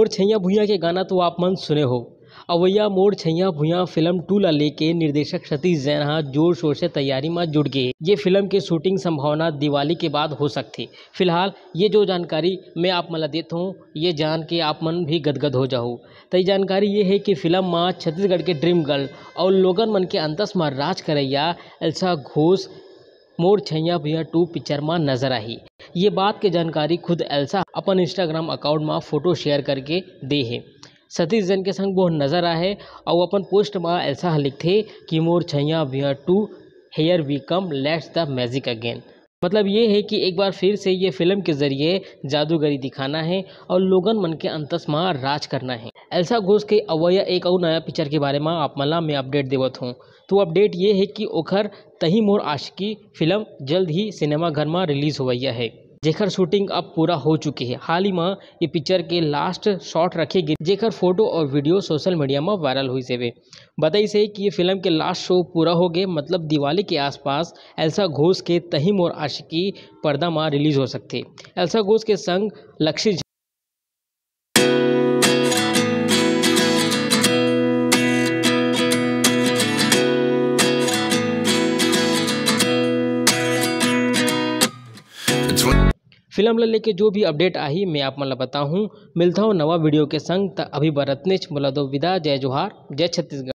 छैया भुइयां के गाना तो आप मन सुने हो। अवैया मोर छैया भुइयां फिल्म 2 ला लेके निर्देशक सतीश जैन हा जोर शोर से तैयारी में जुट गए। ये फिल्म की शूटिंग संभावना दिवाली के बाद हो सकती। फिलहाल ये जो जानकारी मैं आप मला देता हूँ ये जान के आप मन भी गदगद हो जाओ। तो ये जानकारी ये है कि फिल्म में छत्तीसगढ़ के ड्रीम गर्ल और लोगन मन के अंतस में राज करैया एल्सा घोष मोर छैया भुइयां 2 पिक्चर में नजर आई। ये बात के जानकारी खुद एल्सा अपन इंस्टाग्राम अकाउंट में फोटो शेयर करके दे है। सतीश जैन के संग वो नजर आए और अपन पोस्ट में ऐसा लिखते कि Mor Chhaiyan Bhuiyan 2 here we come let's the magic again. मतलब ये है कि एक बार फिर से ये फिल्म के जरिए जादूगरी दिखाना है और लोगन मन के अंतस में राज करना है। एल्सा घोष के अवैया एक और नया पिक्चर के बारे में आप मला मैं अपडेट देवत हूँ। तो अपडेट ये है कि ओखर तही मोर आशिकी फिल्म जल्द ही सिनेमा घर में रिलीज होवैया है, जेकर शूटिंग अब पूरा हो चुकी है। हाल ही में ये पिक्चर के लास्ट शॉट रखे गए जेकर फोटो और वीडियो सोशल मीडिया में वायरल हुई से बताई से कि ये फिल्म के लास्ट शो पूरा हो गए, मतलब दिवाली के आसपास एल्सा घोष के तही मोर आशिकी पर्दा में रिलीज हो सकते। एल्सा घोष के संग लक्ष्य फिल्म ला लेके जो भी अपडेट आई मैं आप मला बताऊँ। मिलता हूँ नवा वीडियो के संग। अभी बरतने बोला दो विदा। जय जोहार, जय छत्तीसगढ़।